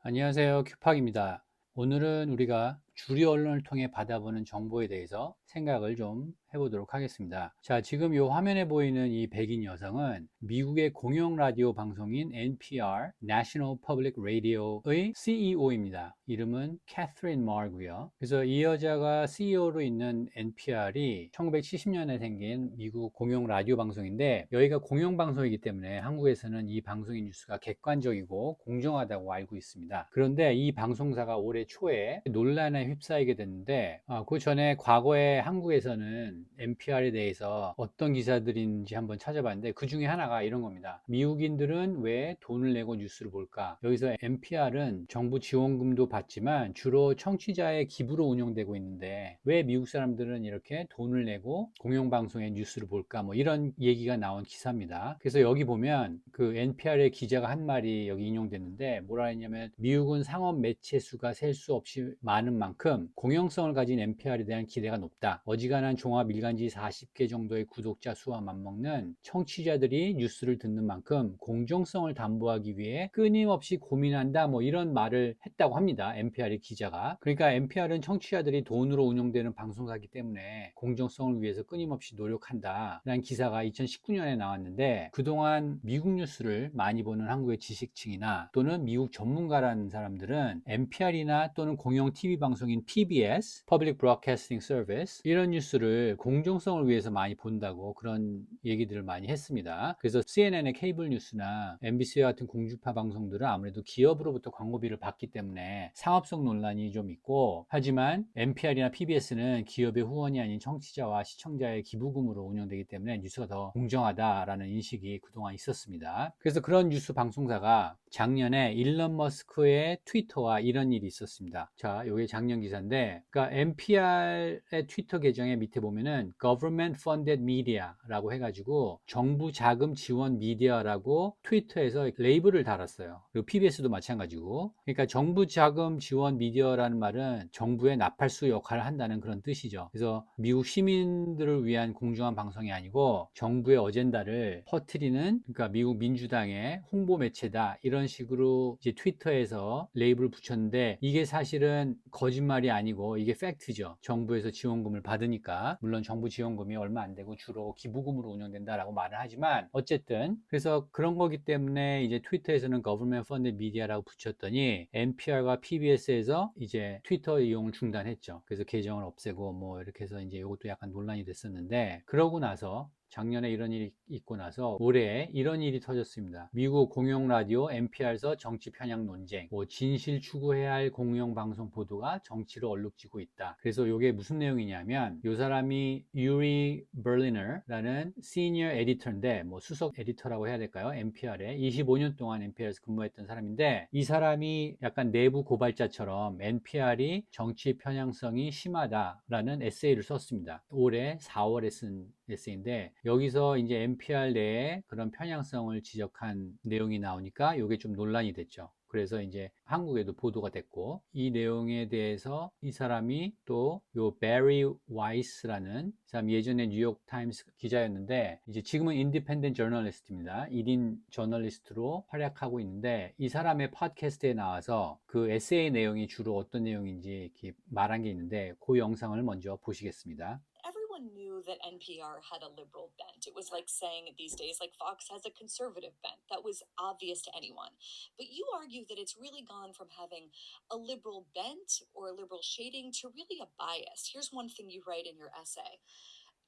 안녕하세요. 큐팍입니다. 오늘은 우리가 주류 언론을 통해 받아보는 정보에 대해서 생각을 좀 해보도록 하겠습니다. 자, 지금 이 화면에 보이는 이 백인 여성은 미국의 공영 라디오 방송인 NPR, National Public Radio의 CEO입니다. 이름은 캐서린 마르고요. 그래서 이 여자가 CEO로 있는 NPR이 1970년에 생긴 미국 공영 라디오 방송인데, 여기가 공영 방송이기 때문에 한국에서는 이 방송의 뉴스가 객관적이고 공정하다고 알고 있습니다. 그런데 이 방송사가 올해 초에 논란에 휩싸이게 됐는데, 그 전에 과거에 한국에서는 NPR에 대해서 어떤 기사들인지 한번 찾아봤는데, 그 중에 하나가 이런 겁니다. 미국인들은 왜 돈을 내고 뉴스를 볼까? 여기서 NPR은 정부 지원금도 받지만 주로 청취자의 기부로 운영되고 있는데, 왜 미국 사람들은 이렇게 돈을 내고 공영방송의 뉴스를 볼까? 뭐 이런 얘기가 나온 기사입니다. 그래서 여기 보면 그 NPR의 기자가 한 말이 여기 인용됐는데, 뭐라 했냐면, 미국은 상업 매체 수가 셀 수 없이 많은 만큼 공영성을 가진 NPR에 대한 기대가 높다. 어지간한 종합 일간지 40개 정도의 구독자 수와 맞먹는 청취자들이 뉴스를 듣는 만큼 공정성을 담보하기 위해 끊임없이 고민한다. 뭐 이런 말을 했다고 합니다. NPR의 기자가. 그러니까 NPR은 청취자들이 돈으로 운영되는 방송사이기 때문에 공정성을 위해서 끊임없이 노력한다 라는 기사가 2019년에 나왔는데, 그동안 미국 뉴스를 많이 보는 한국의 지식층이나 또는 미국 전문가라는 사람들은 NPR이나 또는 공영 TV 방송인 PBS, Public Broadcasting Service, 이런 뉴스를 공정성을 위해서 많이 본다고 그런 얘기들을 많이 했습니다. 그래서 CNN의 케이블 뉴스나 MBC와 같은 공중파 방송들은 아무래도 기업으로부터 광고비를 받기 때문에 상업성 논란이 좀 있고, 하지만 NPR이나 PBS는 기업의 후원이 아닌 청취자와 시청자의 기부금으로 운영되기 때문에 뉴스가 더 공정하다라는 인식이 그동안 있었습니다. 그래서 그런 뉴스 방송사가 작년에 일론 머스크의 트위터와 이런 일이 있었습니다. 자, 이게 작년 기사인데, 그러니까 NPR의 트위터 계정에 밑에 보면은 Government Funded Media라고 해가지고 정부 자금 지원 미디어라고 트위터에서 레이블을 달았어요. 그리고 PBS도 마찬가지고. 그러니까 정부 자금 지원 미디어라는 말은 정부의 나팔수 역할을 한다는 그런 뜻이죠. 그래서 미국 시민들을 위한 공정한 방송이 아니고 정부의 어젠다를 퍼뜨리는, 그러니까 미국 민주당의 홍보 매체다, 이런 식으로 이제 트위터에서 레이블을 붙였는데, 이게 사실은 거짓말이 아니고 이게 팩트죠. 정부에서 지원금을 받으니까. 물론 정부 지원금이 얼마 안 되고 주로 기부금으로 운영된다라고 말을 하지만, 어쨌든 그래서 그런 거기 때문에 이제 트위터에서는 Government Funded Media라고 붙였더니 NPR과 PBS에서 이제 트위터 이용을 중단했죠. 그래서 계정을 없애고 뭐 이렇게 해서 이제 이것도 약간 논란이 됐었는데, 그러고 나서 작년에 이런 일이 있고 나서 올해 이런 일이 터졌습니다. 미국 공영 라디오 NPR에서 정치 편향 논쟁, 뭐 진실 추구해야 할 공영 방송 보도가 정치로 얼룩지고 있다. 그래서 이게 무슨 내용이냐면, 이 사람이 유리 버리너라는 시니어 에디터인데, 뭐 수석 에디터라고 해야 될까요? NPR에 25년 동안 NPR에서 근무했던 사람인데, 이 사람이 약간 내부 고발자처럼 NPR이 정치 편향성이 심하다라는 에세이를 썼습니다. 올해 4월에 쓴 에세이인데, 여기서 이제 NPR 내에 그런 편향성을 지적한 내용이 나오니까 이게 좀 논란이 됐죠. 그래서 이제 한국에도 보도가 됐고, 이 내용에 대해서 이 사람이 또 요 베리 와이스라는 사람, 예전에 뉴욕 타임스 기자였는데 이제 지금은 인디펜던트 저널리스트입니다. 1인 저널리스트로 활약하고 있는데, 이 사람의 팟캐스트에 나와서 그 에세이 내용이 주로 어떤 내용인지 이렇게 말한 게 있는데, 그 영상을 먼저 보시겠습니다. Everyone knew that NPR had a liberal bent. It was like saying these days, like Fox has a conservative bent. That was obvious to anyone. But you argue that it's really gone from having a liberal bent or a liberal shading to really a bias. Here's one thing you write in your essay.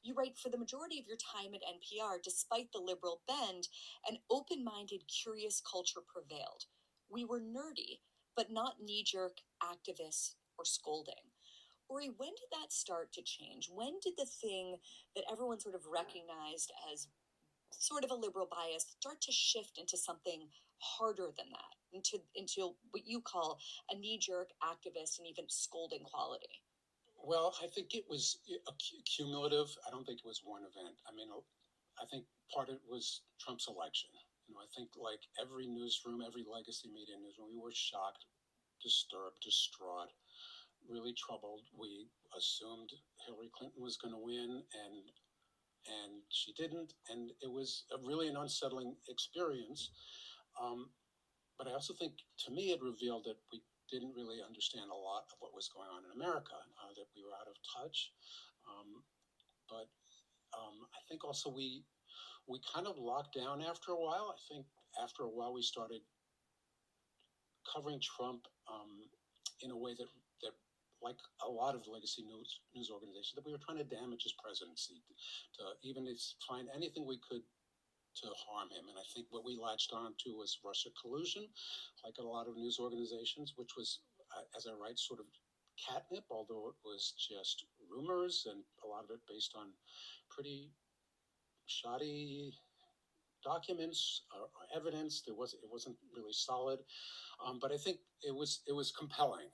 You write, for the majority of your time at NPR, despite the liberal bend, an open minded, curious culture prevailed. We were nerdy, but not knee jerk activists or scolding. Ori, when did that start to change? When did the thing that everyone sort of recognized as sort of a liberal bias start to shift into something harder than that, into what you call a knee-jerk activist and even scolding quality? Well, I think it was cumulative. I don't think it was one event. I mean, I think part of it was Trump's election. I think like every newsroom, every legacy media newsroom, we were shocked, disturbed, distraught, really troubled. We assumed Hillary Clinton was going to win, and she didn't, and it was really an unsettling experience. Um, but I also think, to me, it revealed that we didn't really understand a lot of what was going on in America, that we were out of touch. But I think also we kind of locked down after a while. I think after a while we started covering Trump in a way that like a lot of legacy news organizations, that we were trying to damage his presidency, to even find anything we could to harm him. And I think what we latched on to was Russia collusion, like a lot of news organizations, which was, as I write, sort of catnip, although it was just rumors and a lot of it based on pretty shoddy documents or evidence. It wasn't really solid, but I think it was compelling.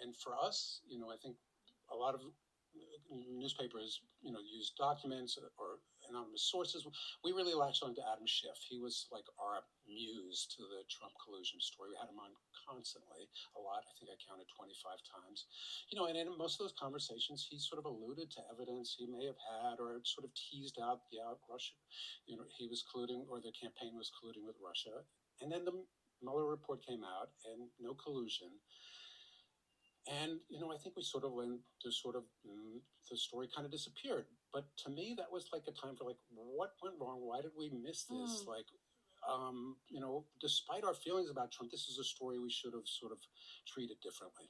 And for us, I think a lot of newspapers, use documents or anonymous sources. We really latched on to Adam Schiff. He was like our muse to the Trump collusion story. We had him on constantly, a lot. I think I counted 25 times. And in most of those conversations, he sort of alluded to evidence he may have had, or sort of teased out, Russia, he was colluding, or the campaign was colluding with Russia. And then the Mueller report came out, and no collusion. And, I think we sort of went to the story kind of disappeared. But to me, that was like a time for what went wrong? Why did we miss this? Despite our feelings about Trump, this is a story we should have sort of treated differently.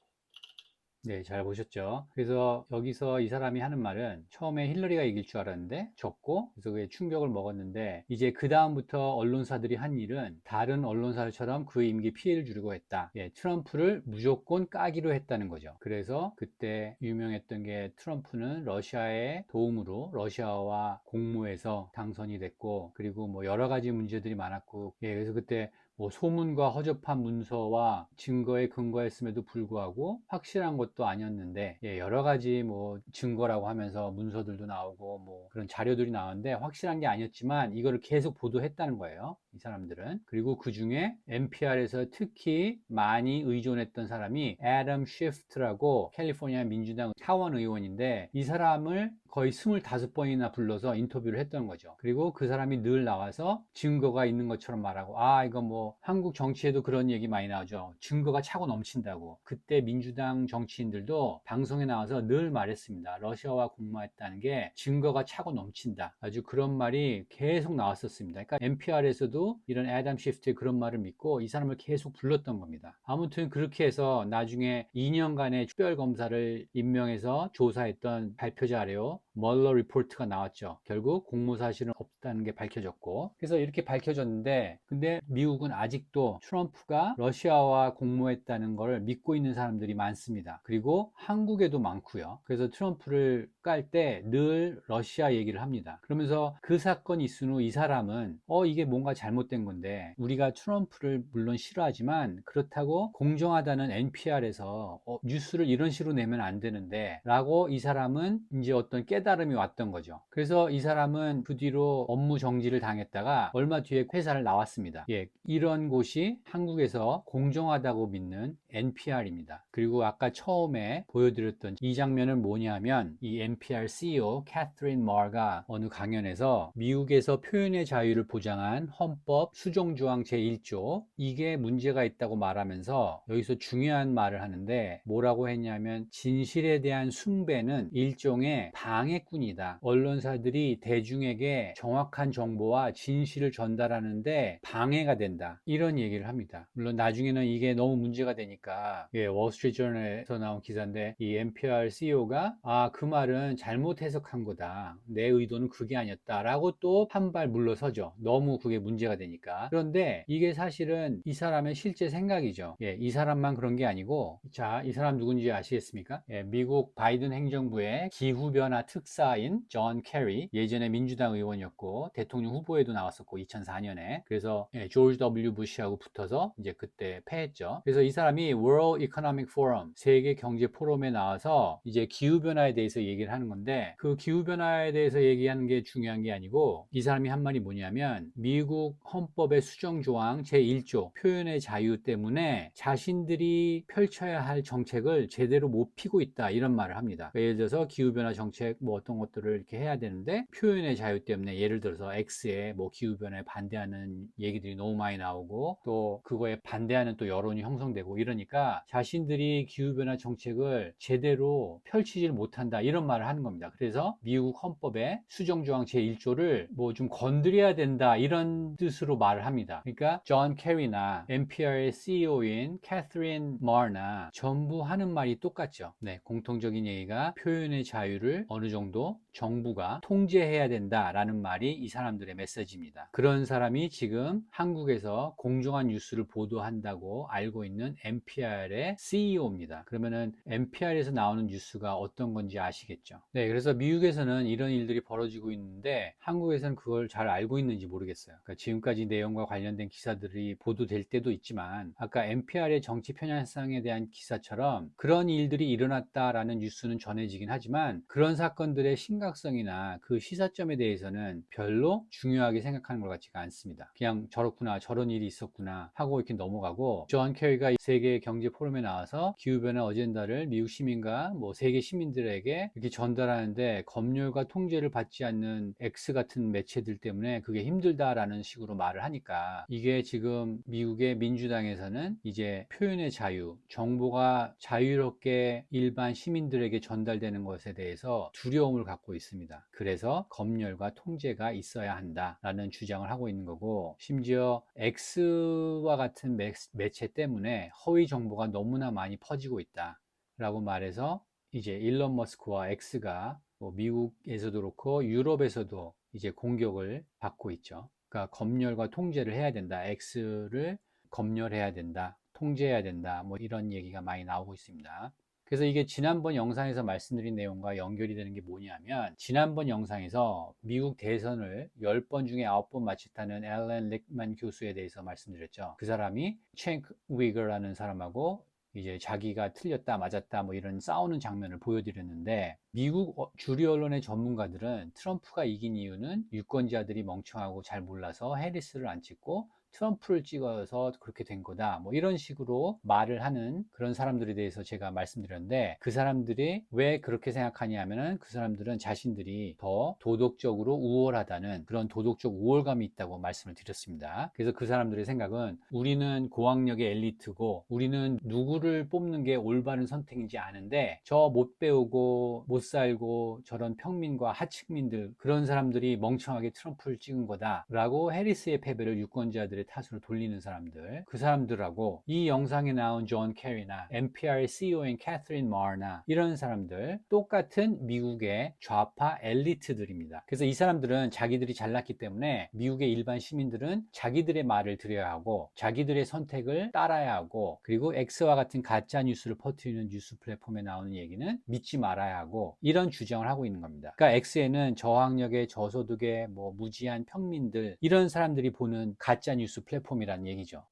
네, 잘 보셨죠? 그래서 여기서 이 사람이 하는 말은 처음에 힐러리가 이길 줄 알았는데 졌고, 그래서 그게 충격을 먹었는데, 이제 그 다음부터 언론사들이 한 일은 다른 언론사들처럼 그 임기 피해를 주려고 했다. 트럼프를 무조건 까기로 했다는 거죠. 그래서 그때 유명했던 게, 트럼프는 러시아의 도움으로 러시아와 공모해서 당선이 됐고, 그리고 뭐 여러 가지 문제들이 많았고, 그래서 그때 뭐 소문과 허접한 문서와 증거에 근거했음에도 불구하고 확실한 것도 아니었는데, 여러 가지 뭐 증거라고 하면서 문서들도 나오고 뭐 그런 자료들이 나오는데 확실한 게 아니었지만 이거를 계속 보도했다는 거예요, 이 사람들은. 그리고 그 중에 NPR에서 특히 많이 의존했던 사람이 애덤 쉬프트라고 캘리포니아 민주당 하원 의원인데, 이 사람을 거의 25번이나 불러서 인터뷰를 했던 거죠. 그리고 그 사람이 늘 나와서 증거가 있는 것처럼 말하고, 이거 뭐 한국 정치에도 그런 얘기 많이 나오죠. 증거가 차고 넘친다고. 그때 민주당 정치인들도 방송에 나와서 늘 말했습니다. 러시아와 공모했다는 게 증거가 차고 넘친다. 아주 그런 말이 계속 나왔었습니다. 그러니까 NPR에서도 이런 애덤 쉬프트의 그런 말을 믿고 이 사람을 계속 불렀던 겁니다. 아무튼 그렇게 해서 나중에 2년간의 특별검사를 임명해서 조사했던 발표 자료 멀러 리포트가 나왔죠. 결국 공모 사실은 없다는 게 밝혀졌고, 그래서 이렇게 밝혀졌는데, 근데 미국은 아직도 트럼프가 러시아와 공모했다는 걸 믿고 있는 사람들이 많습니다. 그리고 한국에도 많고요. 그래서 트럼프를 깔 때 늘 러시아 얘기를 합니다. 그러면서 그 사건이 있은 후 이 사람은 이게 뭔가 잘못된 건데, 우리가 트럼프를 물론 싫어하지만 그렇다고 공정하다는 NPR에서 뉴스를 이런 식으로 내면 안 되는데 라고, 이 사람은 이제 어떤 깨달음이 왔던 거죠. 그래서 이 사람은 그 뒤로 업무 정지를 당했다가 얼마 뒤에 회사를 나왔습니다. 이런 곳이 한국에서 공정하다고 믿는 NPR입니다. 그리고 아까 처음에 보여드렸던 이 장면은 뭐냐면, 이 NPR CEO 캐서린 마가 어느 강연에서 미국에서 표현의 자유를 보장한 헌법 수정조항 제1조, 이게 문제가 있다고 말하면서 여기서 중요한 말을 하는데, 뭐라고 했냐면, 진실에 대한 숭배는 일종의 방해꾼이다. 언론사들이 대중에게 정확한 정보와 진실을 전달하는데 방해가 된다. 이런 얘기를 합니다. 물론 나중에는 이게 너무 문제가 되니까, 월스트리트저널에서 나온 기사인데, 이 NPR CEO가 그 말은 잘못 해석한 거다. 내 의도는 그게 아니었다. 라고 또 한 발 물러서죠. 너무 그게 문제가 되니까. 그런데 이게 사실은 이 사람의 실제 생각이죠. 이 사람만 그런 게 아니고, 자, 이 사람 누군지 아시겠습니까? 미국 바이든 행정부의 기후변화 특사인 존 캐리, 예전에 민주당 의원이었고 대통령 후보에도 나왔었고 2004년에. 그래서 조지 W 부시하고 붙어서 이제 그때 패했죠. 그래서 이 사람이 World Economic Forum, 세계 경제 포럼에 나와서 이제 기후변화에 대해서 얘기를 하는 건데, 그 기후변화에 대해서 얘기하는 게 중요한 게 아니고, 이 사람이 한 말이 뭐냐면, 미국 헌법의 수정조항 제1조 표현의 자유 때문에 자신들이 펼쳐야 할 정책을 제대로 못 피고 있다, 이런 말을 합니다. 예를 들어서 기후변화 정책, 뭐 어떤 것들을 이렇게 해야 되는데 표현의 자유 때문에 예를 들어서 X에 뭐 기후변화에 반대하는 얘기들이 너무 많이 나오고 또 그거에 반대하는 또 여론이 형성되고 이러니까 자신들이 기후변화 정책을 제대로 펼치질 못한다 이런 말을 하는 겁니다. 그래서 미국 헌법의 수정조항 제1조를 뭐 좀 건드려야 된다 이런 뜻으로 말을 합니다. 그러니까 존 케리나 NPR의 CEO인 캐서린 마르나 전부 하는 말이 똑같죠. 네, 공통적인 얘기가 표현의 자유를 어느 정도 정부가 통제해야 된다라는 말이 이 사람들의 메시지입니다. 그런 사람이 지금 한국에서 공정한 뉴스를 보도한다고 알고 있는 NPR의 CEO입니다. 그러면은 NPR에서 나오는 뉴스가 어떤 건지 아시겠죠? 네, 그래서 미국에서는 이런 일들이 벌어지고 있는데 한국에서는 그걸 잘 알고 있는지 모르겠어요. 그러니까 지금까지 내용과 관련된 기사들이 보도될 때도 있지만 아까 NPR의 정치 편향성에 대한 기사처럼 그런 일들이 일어났다라는 뉴스는 전해지긴 하지만 그런 사건들의 심각성이나 그 시사점에 대해서는 별로 중요하게 생각하는 것 같지가 않습니다. 그냥 저렇구나 저런 일이 있었구나 하고 이렇게 넘어가고 존 케리가 세계 경제 포럼에 나와서 기후변화 어젠다를 미국 시민과 뭐 세계 시민들에게 이렇게 전달하는데 검열과 통제를 받지 않는 X 같은 매체들 때문에 그게 힘들다라는 식으로 말을 하니까 이게 지금 미국의 민주당에서는 이제 표현의 자유, 정보가 자유롭게 일반 시민들에게 전달되는 것에 대해서 두려움을 갖고 있습니다. 그래서 검열과 통제가 있어야 한다라는 주장을 하고 있는 거고 심지어 X와 같은 매체 때문에 허위 정보가 너무나 많이 퍼지고 있다라고 말해서 이제 일론 머스크와 X가 뭐 미국에서도 그렇고 유럽에서도 이제 공격을 받고 있죠. 그러니까 검열과 통제를 해야 된다. X를 검열해야 된다. 통제해야 된다. 뭐 이런 얘기가 많이 나오고 있습니다. 그래서 이게 지난번 영상에서 말씀드린 내용과 연결이 되는 게 뭐냐면 지난번 영상에서 미국 대선을 10번 중에 9번 마쳤다는 앨런 릭만 교수에 대해서 말씀드렸죠. 그 사람이 챈크 위거라는 사람하고 이제 자기가 틀렸다 맞았다 뭐 이런 싸우는 장면을 보여드렸는데 미국 주류 언론의 전문가들은 트럼프가 이긴 이유는 유권자들이 멍청하고 잘 몰라서 해리스를 안 찍고 트럼프를 찍어서 그렇게 된 거다 뭐 이런 식으로 말을 하는 그런 사람들에 대해서 제가 말씀드렸는데 그 사람들이 왜 그렇게 생각하냐 하면은 그 사람들은 자신들이 더 도덕적으로 우월하다는 그런 도덕적 우월감이 있다고 말씀을 드렸습니다. 그래서 그 사람들의 생각은 우리는 고학력의 엘리트고 우리는 누구를 뽑는 게 올바른 선택인지 아는데 저 못 배우고 못 살고 저런 평민과 하층민들 그런 사람들이 멍청하게 트럼프를 찍은 거다라고 해리스의 패배를 유권자들의 탓으로 돌리는 사람들 그 사람들하고 이 영상에 나온 존 케리나 NPR의 CEO인 캐서린 마르나 이런 사람들 똑같은 미국의 좌파 엘리트들입니다. 그래서 이 사람들은 자기들이 잘났기 때문에 미국의 일반 시민들은 자기들의 말을 들어야 하고 자기들의 선택을 따라야 하고 그리고 X와 같은 가짜 뉴스를 퍼뜨리는 뉴스 플랫폼에 나오는 얘기는 믿지 말아야 하고 이런 주장을 하고 있는 겁니다. 그러니까 X에는 저학력의 저소득의 뭐 무지한 평민들 이런 사람들이 보는 가짜 뉴스 플랫폼이라는 얘기죠.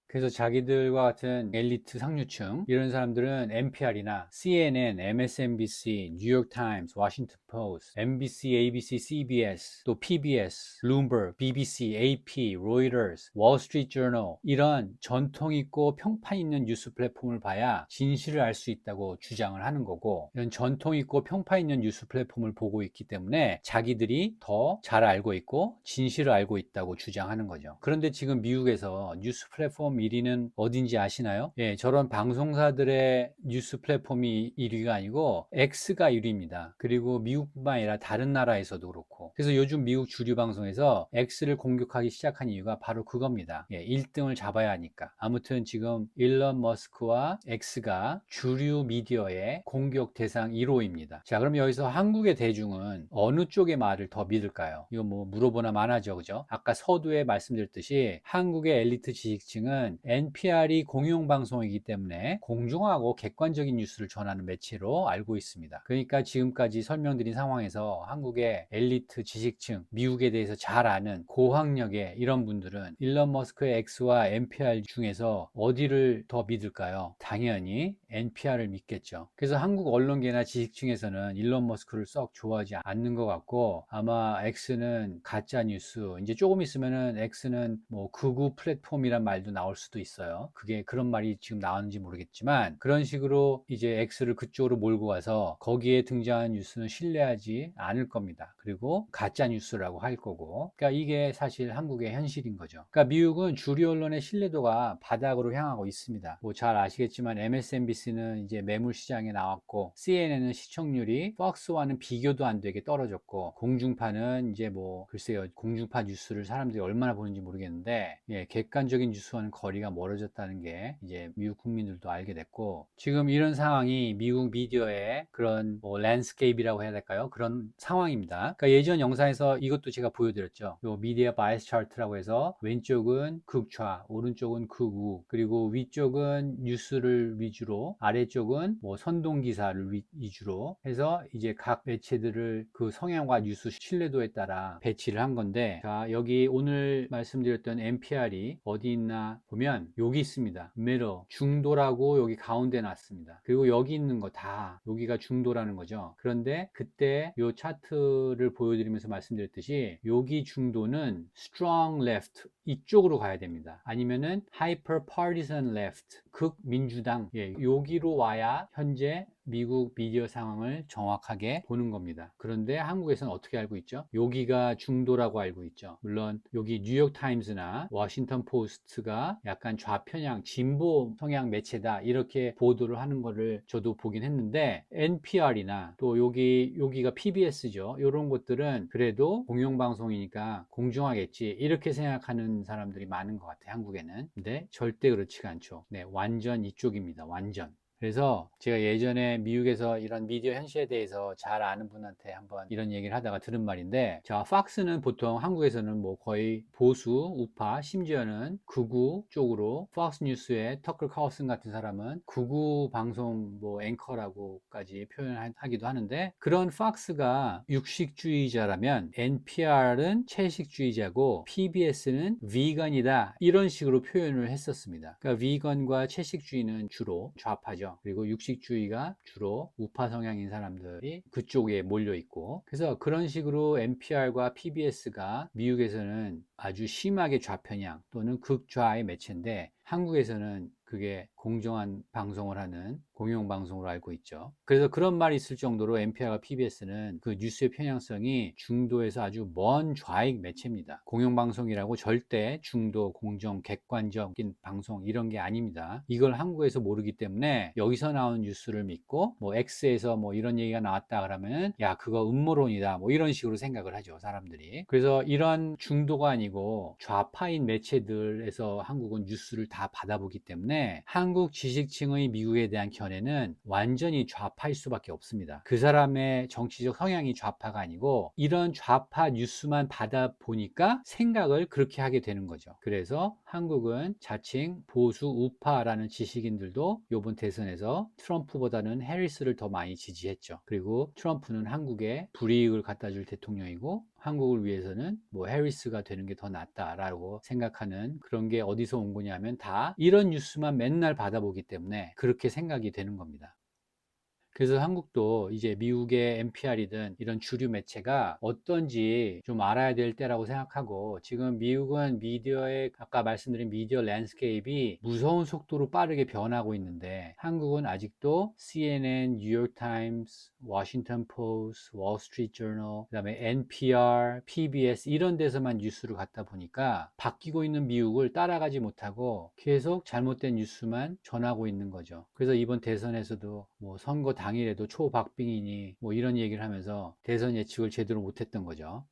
그래서 자기들과 같은 엘리트 상류층 이런 사람들은 NPR이나 CNN, MSNBC, 뉴욕타임스, 워싱턴 포스트, MBC, ABC, CBS, 또 PBS, 블룸버그, BBC, AP, 로이터스, 월스트리트저널 이런 전통 있고 평판 있는 뉴스 플랫폼을 봐야 진실을 알 수 있다고 주장을 하는 거고 이런 전통 있고 평판 있는 뉴스 플랫폼을 보고 있기 때문에 자기들이 더 잘 알고 있고 진실을 알고 있다고 주장하는 거죠. 그런데 지금 미국에서 뉴스 플랫폼 1위는 어딘지 아시나요? 예, 저런 방송사들의 뉴스 플랫폼이 1위가 아니고 X가 1위입니다. 그리고 미국뿐만 아니라 다른 나라에서도 그렇고. 그래서 요즘 미국 주류 방송에서 X를 공격하기 시작한 이유가 바로 그겁니다. 예, 1등을 잡아야 하니까. 아무튼 지금 일론 머스크와 X가 주류 미디어의 공격 대상 1호입니다. 자, 그럼 여기서 한국의 대중은 어느 쪽의 말을 더 믿을까요? 이거 뭐 물어보나 마나죠, 그죠? 아까 서두에 말씀드렸듯이 한국의 엘리트 지식층은 NPR이 공영방송이기 때문에 공정하고 객관적인 뉴스를 전하는 매체로 알고 있습니다. 그러니까 지금까지 설명드린 상황에서 한국의 엘리트 지식층, 미국에 대해서 잘 아는 고학력의 이런 분들은 일론 머스크의 X와 NPR 중에서 어디를 더 믿을까요? 당연히 NPR을 믿겠죠. 그래서 한국 언론계나 지식층에서는 일론 머스크를 썩 좋아하지 않는 것 같고 아마 X는 가짜 뉴스, 이제 조금 있으면은 X는 뭐 극우 플랫폼이란 말도 나올 수도 있어요. 그게 그런 말이 지금 나오는지 모르겠지만 그런 식으로 이제 X를 그쪽으로 몰고 와서 거기에 등장한 뉴스는 신뢰하지 않을 겁니다. 그리고 가짜 뉴스라고 할 거고. 그러니까 이게 사실 한국의 현실인 거죠. 그러니까 미국은 주류 언론의 신뢰도가 바닥으로 향하고 있습니다. 뭐 잘 아시겠지만 MSNBC는 이제 매물 시장에 나왔고 CNN은 시청률이 폭스와는 비교도 안 되게 떨어졌고 공중파는 이제 뭐 글쎄요, 공중파 뉴스를 사람들이 얼마나 보는지 모르겠는데 예, 객관적인 뉴스와는 거리가 멀어졌다는 게 이제 미국 국민들도 알게 됐고 지금 이런 상황이 미국 미디어의 그런 뭐 랜드스케이프라고 해야 될까요? 그런 상황입니다. 그러니까 예전 영상에서 이것도 제가 보여드렸죠. 요 미디어 바이스 차트라고 해서 왼쪽은 극좌, 오른쪽은 극우, 그리고 위쪽은 뉴스를 위주로, 아래쪽은 뭐 선동 기사를 위주로 해서 이제 각 매체들을 그 성향과 뉴스 신뢰도에 따라 배치를 한 건데, 자, 여기 오늘 말씀드렸던 NPR이 어디 있나 보면 여기 있습니다. middle, 중도라고 여기 가운데 놨습니다. 그리고 여기 있는 거 다 여기가 중도라는 거죠. 그런데 그때 요 차트를 보여드리면서 말씀드렸듯이 여기 중도는 strong left 이쪽으로 가야 됩니다. 아니면은 hyper partisan left 극민주당, 예, 여기로 와야 현재 미국 미디어 상황을 정확하게 보는 겁니다. 그런데 한국에서는 어떻게 알고 있죠? 여기가 중도라고 알고 있죠. 물론 여기 뉴욕타임스나 워싱턴 포스트가 약간 좌편향, 진보 성향 매체다 이렇게 보도를 하는 거를 저도 보긴 했는데 NPR이나 또 여기가 PBS죠. 이런 것들은 그래도 공영방송이니까 공정하겠지 이렇게 생각하는 사람들이 많은 것 같아요. 한국에는. 근데 절대 그렇지가 않죠. 네, 완전 이쪽입니다. 완전. 그래서 제가 예전에 미국에서 이런 미디어 현실에 대해서 잘 아는 분한테 한번 이런 얘기를 하다가 들은 말인데, 자, 팍스는 보통 한국에서는 뭐 거의 보수, 우파, 심지어는 극우 쪽으로 팍스 뉴스의 터클 카우슨 같은 사람은 극우 방송 뭐 앵커라고까지 표현하기도 하는데, 그런 팍스가 육식주의자라면 NPR은 채식주의자고 PBS는 비건이다 이런 식으로 표현을 했었습니다. 그러니까 비건과 채식주의는 주로 좌파죠. 그리고 육식주의가 주로 우파 성향인 사람들이 그쪽에 몰려 있고, 그래서 그런 식으로 NPR과 PBS가 미국에서는 아주 심하게 좌편향 또는 극좌의 매체인데 한국에서는 그게 공정한 방송을 하는 공영방송으로 알고 있죠. 그래서 그런 말이 있을 정도로 NPR과 PBS는 그 뉴스의 편향성이 중도에서 아주 먼 좌익 매체입니다. 공영방송이라고 절대 중도, 공정, 객관적인 방송 이런 게 아닙니다. 이걸 한국에서 모르기 때문에 여기서 나온 뉴스를 믿고 뭐 X에서 뭐 이런 얘기가 나왔다 그러면 야 그거 음모론이다 뭐 이런 식으로 생각을 하죠, 사람들이. 그래서 이런 중도가 아니고 좌파인 매체들에서 한국은 뉴스를 다 받아보기 때문에 한국 지식층의 미국에 대한 견해는 완전히 좌파일 수밖에 없습니다. 그 사람의 정치적 성향이 좌파가 아니고 이런 좌파 뉴스만 받아보니까 생각을 그렇게 하게 되는 거죠. 그래서 한국은 자칭 보수 우파라는 지식인들도 이번 대선에서 트럼프보다는 해리스를 더 많이 지지했죠. 그리고 트럼프는 한국에 불이익을 갖다 줄 대통령이고 한국을 위해서는 뭐 해리스가 되는 게 더 낫다라고 생각하는 그런 게 어디서 온 거냐면 다 이런 뉴스만 맨날 받아보기 때문에 그렇게 생각이 되는 겁니다. 그래서 한국도 이제 미국의 NPR이든 이런 주류 매체가 어떤지 좀 알아야 될 때라고 생각하고, 지금 미국은 미디어의 아까 말씀드린 미디어 랜드스케이프이 무서운 속도로 빠르게 변하고 있는데 한국은 아직도 CNN, 뉴욕타임스, 워싱턴 포스트, 월스트리트 저널, 그다음에 NPR, PBS 이런 데서만 뉴스를 갖다 보니까 바뀌고 있는 미국을 따라가지 못하고 계속 잘못된 뉴스만 전하고 있는 거죠. 그래서 이번 대선에서도 뭐 선거 당일에도 초박빙이니 뭐 이런 얘기를 하면서 대선 예측을 제대로 못했던 거죠.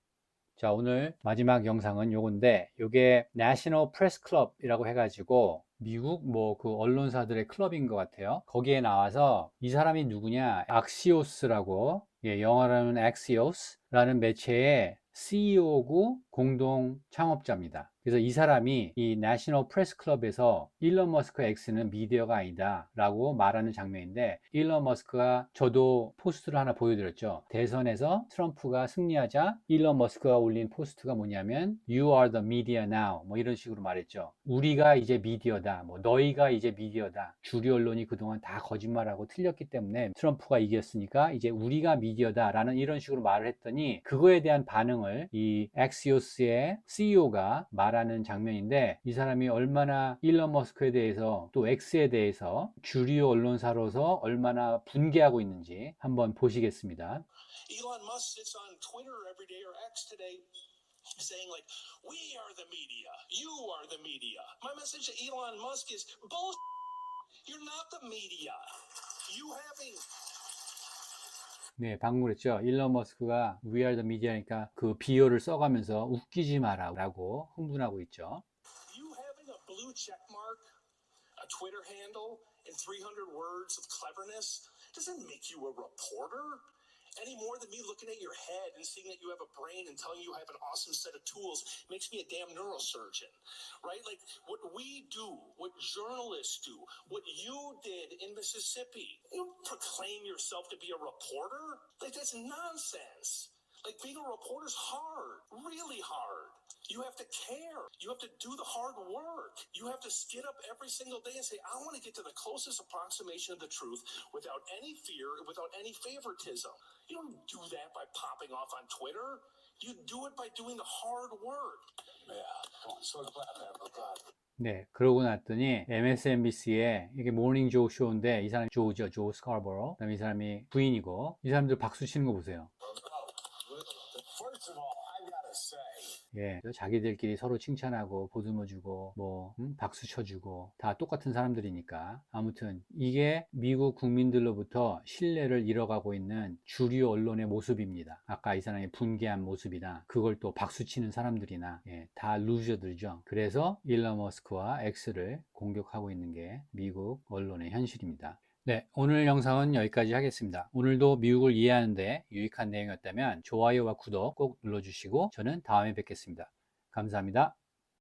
자, 오늘 마지막 영상은 요건데, 요게 National Press Club이라고 해가지고 미국 뭐 그 언론사들의 클럽인 것 같아요. 거기에 나와서 이 사람이 누구냐, 악시오스라고, 예, 영어로는 Axios라는 매체의 CEO고 공동 창업자입니다. 그래서 이 사람이 이 내셔널 프레스 클럽에서 일론 머스크 X는 미디어가 아니다 라고 말하는 장면인데, 일론 머스크가, 저도 포스트를 하나 보여드렸죠. 대선에서 트럼프가 승리하자 일론 머스크가 올린 포스트가 뭐냐면 You are the media now 뭐 이런 식으로 말했죠. 우리가 이제 미디어다, 뭐 너희가 이제 미디어다. 주류 언론이 그동안 다 거짓말하고 틀렸기 때문에 트럼프가 이겼으니까 이제 우리가 미디어다 라는 이런 식으로 말을 했더니, 그거에 대한 반응을 이 엑시오스의 CEO가 말한 말하는 장면인데, 이 사람이 얼마나 일론 머스크에 대해서 또 X에 대해서 주류 언론사로서 얼마나 분개하고 있는지 한번 보시겠습니다. Elon Musk sits on Twitter every day or X today saying like, we are the media, you are the media. My message to Elon Musk is bullshit. You're not the media. You having 네, 방금 그랬죠. 일론 머스크가 We are the media니까 그 비유를 써가면서 웃기지 마라 라고 흥분하고 있죠. you having a blue check mark, a Twitter handle, and 300 words of cleverness doesn't make you a reporter any more than me looking at your head and seeing that you have a brain and telling you have an awesome set of tools makes me a damn neurosurgeon, right? Like what we do, what journalists do, what you did in Mississippi, you don't proclaim yourself to be a reporter. Like that's nonsense. Like being a reporter's hard, really hard. You have to care. You have to do the hard work. You have to get up every single day and say, I want to get to the closest approximation of the truth without any fear, without any favoritism. You don't do that by popping off on Twitter. You do it by doing the hard work. Yeah, I'm so glad that. Oh God. 네, 그러고 났더니 MSNBC에 이게 모닝 조우 쇼인데 이 사람이 조우죠. 조 스카버로. 그다음에 이 사람이 부인이고 이 사람들 박수 치는 거 보세요. First of all, I gotta say. 예, 자기들끼리 서로 칭찬하고 보듬어주고 뭐 박수 쳐주고 다 똑같은 사람들이니까 아무튼 이게 미국 국민들로부터 신뢰를 잃어가고 있는 주류 언론의 모습입니다. 아까 이 사람이 분개한 모습이나 그걸 또 박수치는 사람들이나 예, 다 루저들이죠. 그래서 일론 머스크와 X를 공격하고 있는 게 미국 언론의 현실입니다. 네, 오늘 영상은 여기까지 하겠습니다. 오늘도 미국을 이해하는 데 유익한 내용이었다면 좋아요와 구독 꼭 눌러주시고 저는 다음에 뵙겠습니다. 감사합니다.